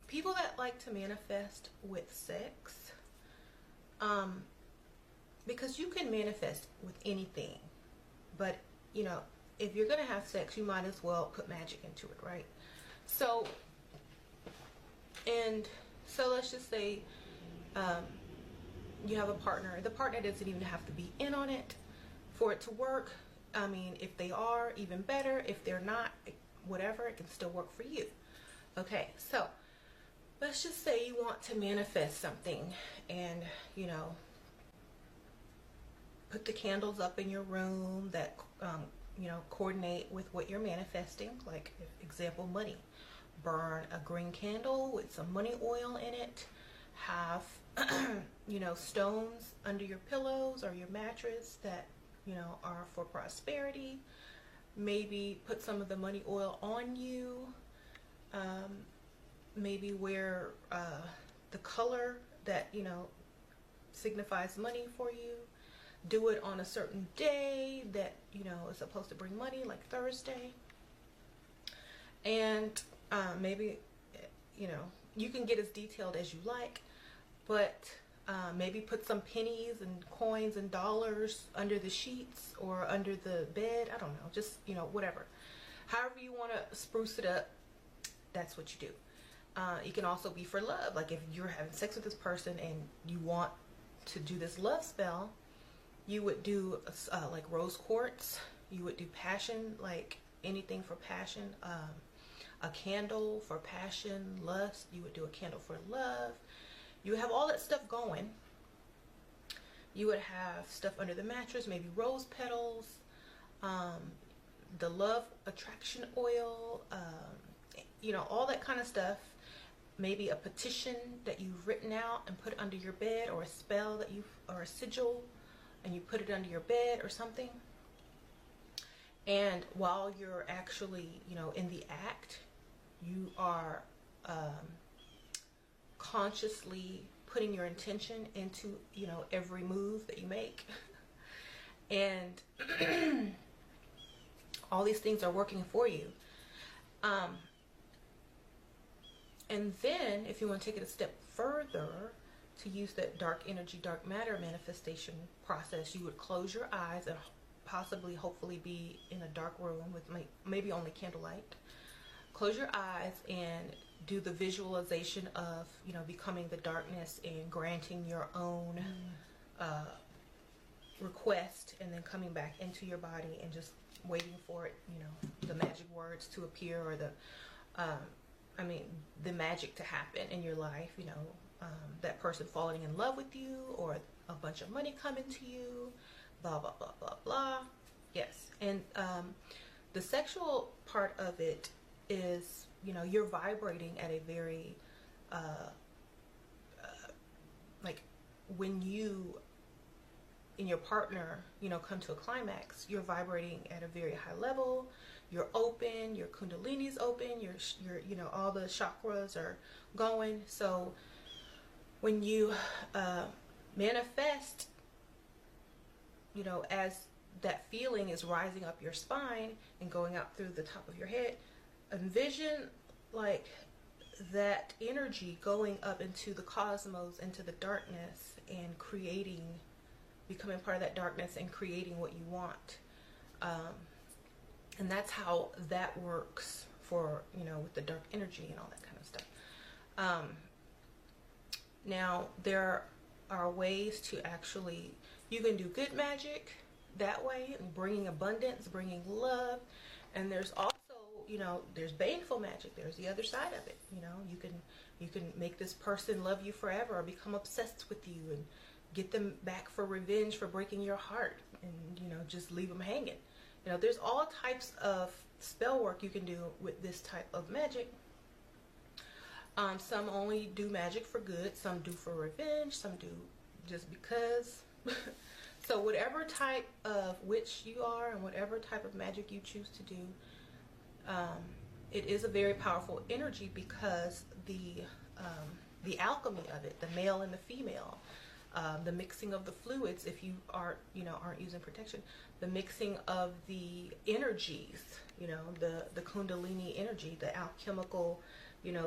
people that like to manifest with sex, because you can manifest with anything, but you know, if you're gonna have sex, you might as well put magic into it, right? So let's just say you have a partner. The partner doesn't even have to be in on it for it to work. I mean, if they are, even better. If they're not, whatever, it can still work for you. Okay, so let's just say you want to manifest something, and you know, put the candles up in your room that you know, coordinate with what you're manifesting. Like, example, money. Burn a green candle with some money oil in it. Have you know, stones under your pillows or your mattress that, you know, are for prosperity. Maybe put some of the money oil on you. Maybe wear the color that, you know, signifies money for you. Do it on a certain day that, you know, is supposed to bring money, like Thursday. And maybe, you know, you can get as detailed as you like, but maybe put some pennies and coins and dollars under the sheets or under the bed. I don't know, just, you know, whatever. However you want to spruce it up, that's what you do. It can also be for love. Like, if you're having sex with this person and you want to do this love spell, you would do like rose quartz. You would do passion, like anything for passion. A candle for passion, lust. You would do a candle for love. You would have all that stuff going. You would have stuff under the mattress, maybe rose petals, the love attraction oil, you know, all that kind of stuff. Maybe a petition that you've written out and put under your bed, or a spell that or a sigil, and you put it under your bed or something. And while you're actually, you know, in the act, you are consciously putting your intention into, you know, every move that you make. And all these things are working for you. And then if you want to take it a step further, to use that dark energy, dark matter manifestation process, you would close your eyes and possibly, hopefully, be in a dark room with maybe only candlelight. Close your eyes and do the visualization of, you know, becoming the darkness and granting your own request, and then coming back into your body and just waiting for it, you know, the magic words to appear, or the the magic to happen in your life, you know, that person falling in love with you, or a bunch of money coming to you, blah, blah, blah, blah, blah. Yes. And the sexual part of it is, you know, you're vibrating at a very, like, when you and your partner, you know, come to a climax, you're vibrating at a very high level. You're open, your kundalini's open, your you know, all the chakras are going. So when you manifest, you know, as that feeling is rising up your spine and going out through the top of your head, envision like that energy going up into the cosmos, into the darkness, and creating, becoming part of that darkness and creating what you want. And that's how that works for, you know, with the dark energy and all that kind of stuff. Now, there are ways to actually, you can do good magic that way, and bringing abundance, bringing love. And there's also, you know, there's baneful magic. There's the other side of it. You know, you can make this person love you forever, or become obsessed with you and get them back for revenge for breaking your heart, and, you know, just leave them hanging. You know, there's all types of spell work you can do with this type of magic. Some only do magic for good, some do for revenge, some do just because. So whatever type of witch you are and whatever type of magic you choose to do, it is a very powerful energy, because the alchemy of it, the male and the female, the mixing of the fluids, if you aren't using protection, the mixing of the energies, you know, the kundalini energy, the alchemical,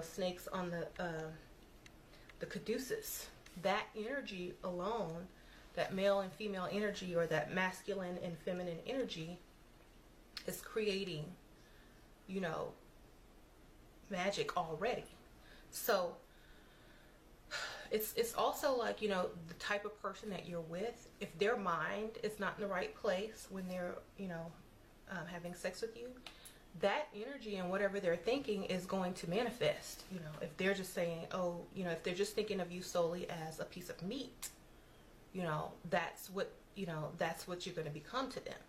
snakes on the caduceus. That energy alone, that male and female energy, or that masculine and feminine energy, is creating, magic already. So it's also like, the type of person that you're with. If their mind is not in the right place when they're, having sex with you, that energy and whatever they're thinking is going to manifest. If they're just saying, if they're just thinking of you solely as a piece of meat, that's what you're going to become to them.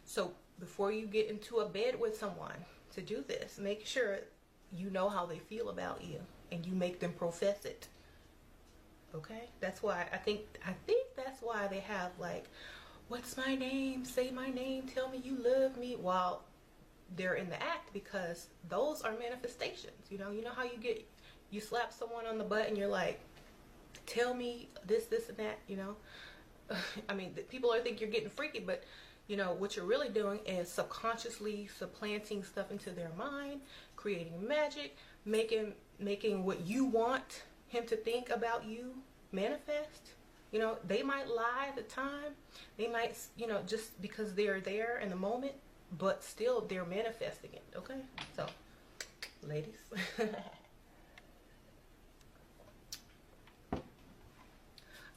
So before you get into a bed with someone to do this, make sure you know how they feel about you and you make them profess it. Okay? That's why I think that's why they have like, what's my name? Say my name. Tell me you love me, while they're in the act, because those are manifestations. You know how you slap someone on the butt and you're like, tell me this and that, I mean, people are think you're getting freaky, but what you're really doing is subconsciously supplanting stuff into their mind, creating magic, making what you want him to think about you manifest. They might lie at the time. They might, just because they're there in the moment, but still they're manifesting it. Okay? So, ladies.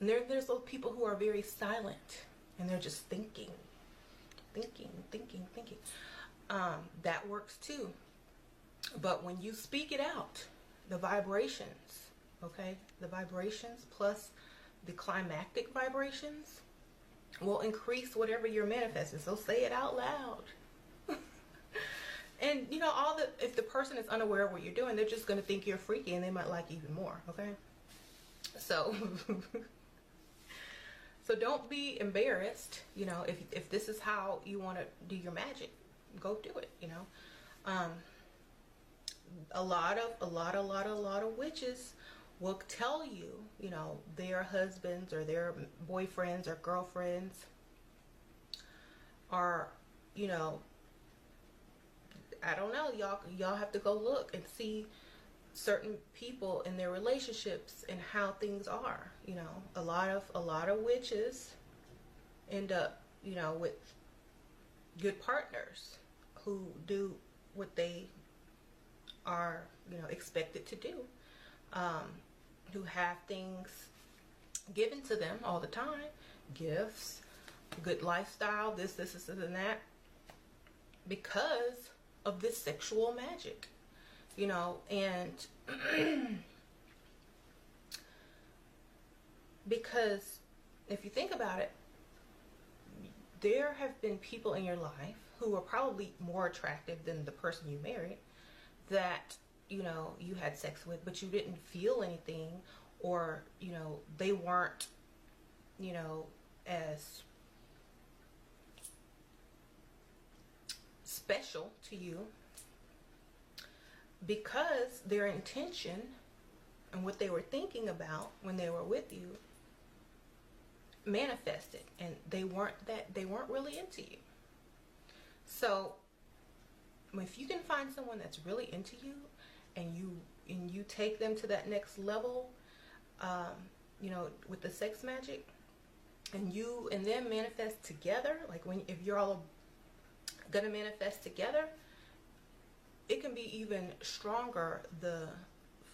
And there's those people who are very silent and they're just thinking. That works too. But when you speak it out, the vibrations, okay, the vibrations plus the climactic vibrations will increase whatever you're manifesting. So say it out loud. And if the person is unaware of what you're doing, they're just going to think you're freaky and they might like you even more. Okay. So so don't be embarrassed. If this is how you want to do your magic, go do it. A lot of witches will tell you, their husbands or their boyfriends or girlfriends are, I don't know, y'all have to go look and see certain people in their relationships and how things are. A lot of witches end up, with good partners who do what they are, expected to do, who have things given to them all the time, gifts, good lifestyle, this and that, because of this sexual magic, and because if you think about it, there have been people in your life who are probably more attractive than the person you married, that you had sex with, but you didn't feel anything, or they weren't as special to you, because their intention and what they were thinking about when they were with you manifested, and they weren't really into you. So if you can find someone that's really into you, and you take them to that next level, with the sex magic, and you and them manifest together, like if you're all gonna manifest together, it can be even stronger. The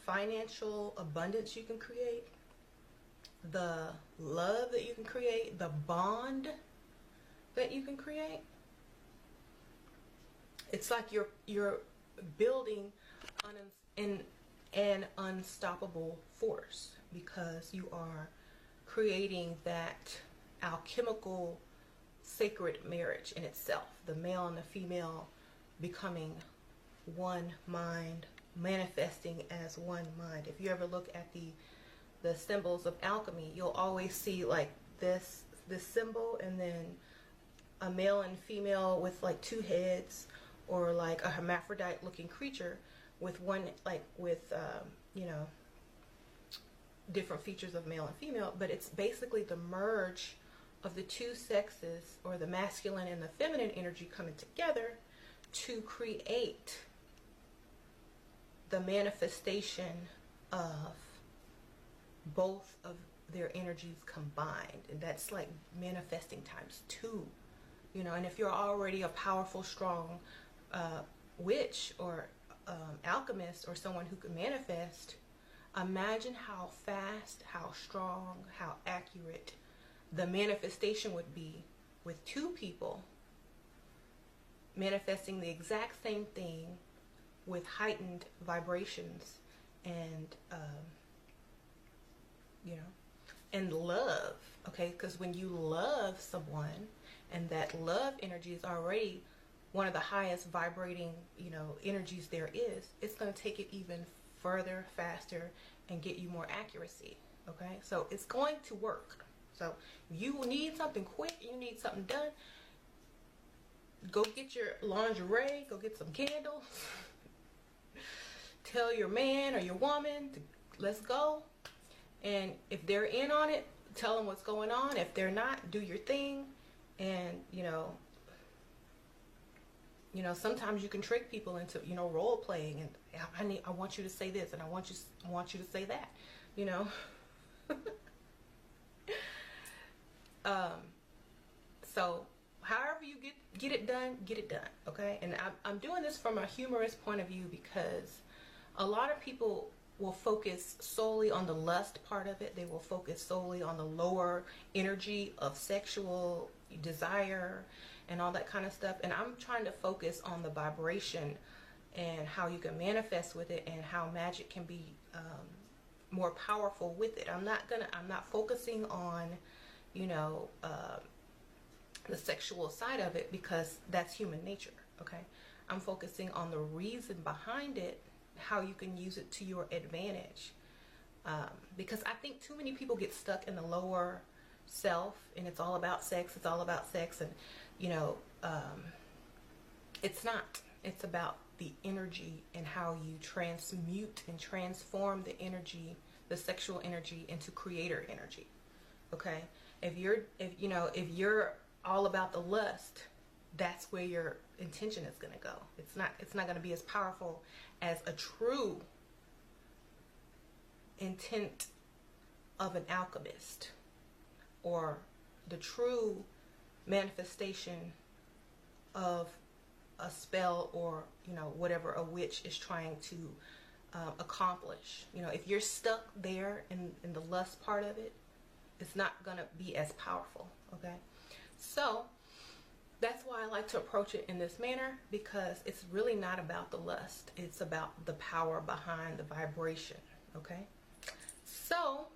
financial abundance you can create, the love that you can create, the bond that you can create. It's like you're building an unstoppable force, because you are creating that alchemical sacred marriage in itself, the male and the female becoming one mind, manifesting as one mind. If you ever look at the symbols of alchemy, you'll always see like this symbol, and then a male and female with like two heads, or like a hermaphrodite looking creature with one, like with different features of male and female, but it's basically the merge of the two sexes, or the masculine and the feminine energy coming together to create the manifestation of both of their energies combined, and that's like manifesting times 2, you know. And if you're already a powerful, strong witch or alchemist or someone who can manifest, imagine how fast, how strong, how accurate the manifestation would be with 2 people manifesting the exact same thing with heightened vibrations and you know, and love. Okay, because when you love someone and that love energy is already one of the highest vibrating, you know, energies there is, it's going to take it even further, faster, and get you more accuracy. Okay, so it's going to work. So if you need something quick, you need something done, go get your lingerie, go get some candles, tell your man or your woman to let's go. And if they're in on it, tell them what's going on. If they're not, do your thing. And you know, sometimes you can trick people into, you know, role playing, and I want you to say this, and I want you to say that, you know. So however you get it done, okay? And I'm doing this from a humorous point of view because a lot of people will focus solely on the lust part of it. They will focus solely on the lower energy of sexual desire and all that kind of stuff. And I'm trying to focus on the vibration and how you can manifest with it and how magic can be more powerful with it. I'm not focusing on, you know, the sexual side of it because that's human nature. Okay, I'm focusing on the reason behind it, how you can use it to your advantage, because I think too many people get stuck in the lower self and it's all about sex, and you know, it's not. It's about the energy and how you transmute and transform the energy, the sexual energy, into creator energy. Okay, if you're all about the lust, that's where your intention is going to go. It's not going to be as powerful as a true intent of an alchemist or the true manifestation of a spell, or you know, whatever a witch is trying to accomplish. You know, if you're stuck there in the lust part of it, it's not going to be as powerful. Okay, so that's why I like to approach it in this manner, because it's really not about the lust. It's about the power behind the vibration. Okay, so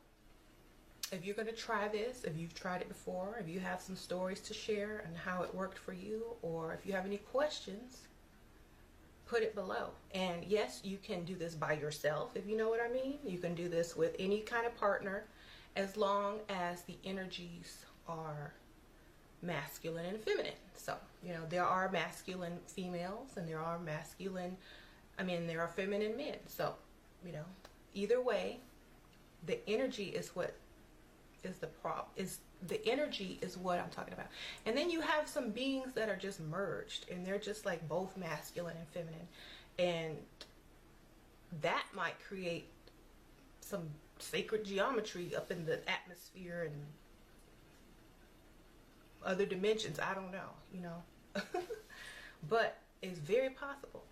if you're going to try this, if you've tried it before, if you have some stories to share and how it worked for you, or if you have any questions, put it below. And yes, you can do this by yourself, if you know what I mean. You can do this with any kind of partner, as long as the energies are masculine and feminine. So, you know, there are masculine females and there are feminine men. So, you know, either way, the energy is what is the energy is what I'm talking about. And then you have some beings that are just merged and they're just like both masculine and feminine, and that might create some sacred geometry up in the atmosphere and other dimensions. I don't know, you know. But it's very possible.